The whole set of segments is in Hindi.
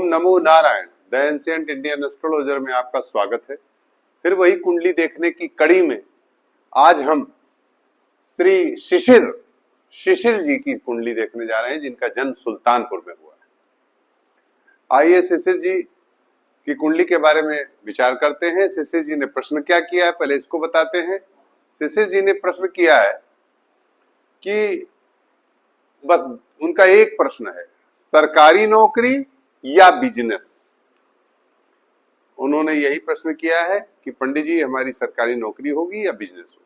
Om NaMo Narayan. The ancient Indian astrologer में आपका स्वागत है। फिर वही कुंडली देखने की कड़ी में आज हम श्री शिशिर जी की कुंडली देखने जा रहे हैं, जिनका जन्म सुल्तानपुर में हुआ है। आइए शिशिर जी की कुंडली के बारे में विचार करते हैं। शिशिर जी ने प्रश्न क्या किया है, पहले इसको बताते हैं। शिशिर जी ने प्रश्न किया है कि बस उनका एक प्रश्न है, सरकारी नौकरी या बिजनेस। उन्होंने यही प्रश्न किया है कि पंडित जी हमारी सरकारी नौकरी होगी या बिजनेस होगी।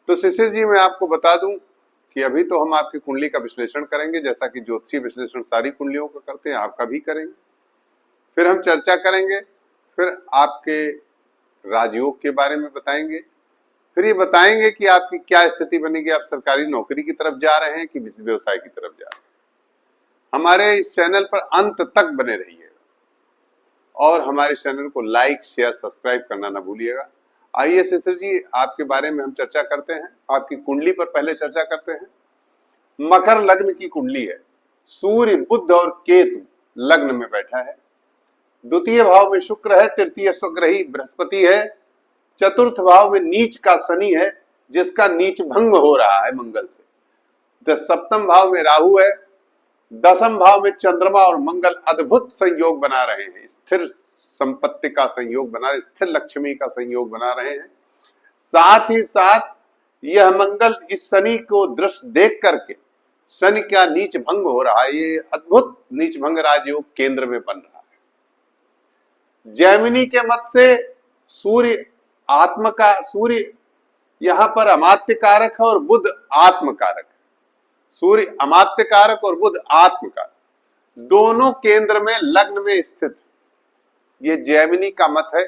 तो शिशिर जी मैं आपको बता दूं कि अभी तो हम आपकी कुंडली का विश्लेषण करेंगे, जैसा कि ज्योतिषीय विश्लेषण सारी कुंडलियों का करते हैं, आपका भी करेंगे। फिर हम चर्चा करेंगे, फिर आपके राजयोग के बारे में बताएंगे, फिर ये बताएंगे कि आपकी क्या स्थिति बनेगी, आप सरकारी नौकरी की तरफ जा रहे हैं कि व्यवसाय की तरफ जा रहे हैं। हमारे इस चैनल पर अंत तक बने रहिएगा और हमारे चैनल को लाइक शेयर सब्सक्राइब करना ना भूलिएगा। आइए शिशिर जी आपके बारे में हम चर्चा करते हैं। आपकी कुंडली पर पहले चर्चा करते हैं। मकर लग्न की कुंडली है। सूर्य बुध और केतु लग्न में बैठा है। द्वितीय भाव में शुक्र है, तृतीय स्वग्रही बृहस्पति है, चतुर्थ भाव में नीच का शनि है, जिसका नीच भंग हो रहा है मंगल से। सप्तम भाव में राहु है, दसम भाव में चंद्रमा और मंगल अद्भुत संयोग बना रहे हैं। स्थिर संपत्ति का संयोग बना रहे, स्थिर लक्ष्मी का संयोग बना रहे हैं। साथ ही साथ यह मंगल इस शनि को दृष्टि देख करके शनि का नीच भंग हो रहा है। ये अद्भुत नीच भंग राजयोग केंद्र में बन रहा है। जैमिनी के मत से सूर्य यहां पर अमात्य कारक है और बुध आत्म कारक है। सूर्य अमात्य कारक और बुध आत्म कारक दोनों केंद्र में लग्न में स्थित। ये जैमिनी का मत है।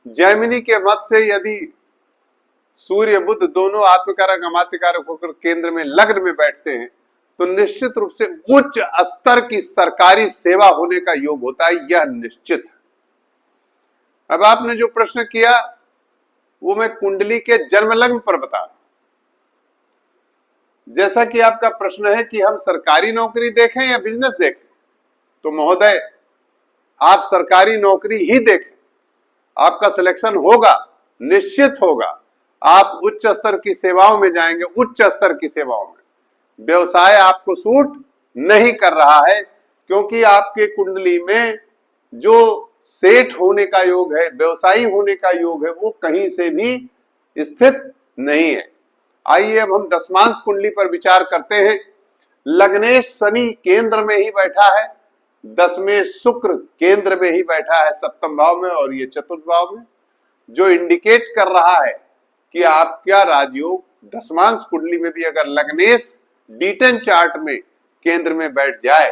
जैमिनी के मत से यदि सूर्य बुध दोनों आत्मकारक अमात्य कारक होकर केंद्र में लग्न में बैठते हैं तो निश्चित रूप से उच्च स्तर की सरकारी सेवा होने का योग होता है, यह निश्चित है। अब आपने जो प्रश्न किया वो मैं कुंडली के जन्म लग्न पर बता रहा हूं। जैसा कि आपका प्रश्न है कि हम सरकारी नौकरी देखें या बिजनेस देखें, तो महोदय आप सरकारी नौकरी ही देखें। आपका सिलेक्शन होगा, निश्चित होगा। आप उच्च स्तर की सेवाओं में जाएंगे, उच्च स्तर की सेवाओं में। व्यवसाय आपको सूट नहीं कर रहा है, क्योंकि आपके कुंडली में जो सेठ होने का योग है, व्यवसायी होने का योग है, वो कहीं से भी स्थित नहीं है। आइए अब हम दशमांश कुंडली पर विचार करते हैं। लग्नेश शनि केंद्र में ही बैठा है, दसवें शुक्र केंद्र में ही बैठा है सप्तम भाव में और ये चतुर्थ भाव में, जो इंडिकेट कर रहा है कि आपका राजयोग दशमांश कुंडली में भी अगर लग्नेश D10 चार्ट में केंद्र में बैठ जाए,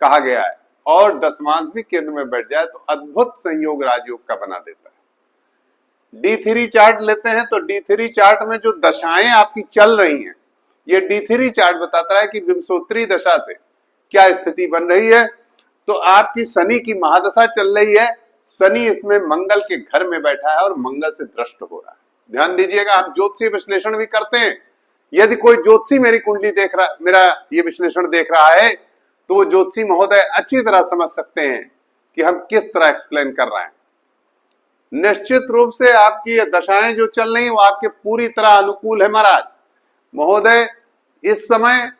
कहा गया है, और दशमांश भी केंद्र में बैठ जाए तो अद्भुत संयोग राजयोग का बना देता है। D3 चार्ट लेते हैं तो D3 चार्ट में जो दशाएं आपकी चल रही हैं, ये D3 चार्ट बताता है कि विंशोत्तरी दशा से क्या स्थिति बन रही है। तो आपकी शनि की महादशा चल रही है। शनि इसमें मंगल के घर में बैठा है और मंगल से दृष्ट हो रहा है। ध्यान दीजिएगा, हम ज्योतिषीय विश्लेषण भी करते हैं। यदि कोई ज्योतिषी मेरी कुंडली देख रहा, मेरा ये विश्लेषण देख रहा है, तो वो ज्योतिषी महोदय अच्छी तरह समझ सकते हैं कि हम किस तरह एक्सप्लेन कर रहे हैं। निश्चित रूप से आपकी ये दशाएं जो चल रही वो आपके पूरी तरह अनुकूल है महाराज। महोदय इस समय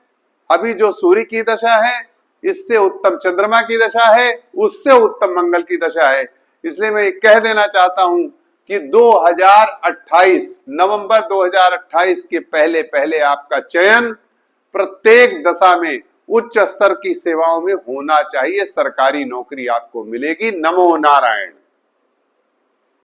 अभी जो सूर्य की दशा है, इससे उत्तम चंद्रमा की दशा है, उससे उत्तम मंगल की दशा है। इसलिए मैं कह देना चाहता हूं कि 2028 नवंबर 2028 के पहले पहले आपका चयन प्रत्येक दशा में उच्च स्तर की सेवाओं में होना चाहिए। सरकारी नौकरी आपको मिलेगी। नमो नारायण।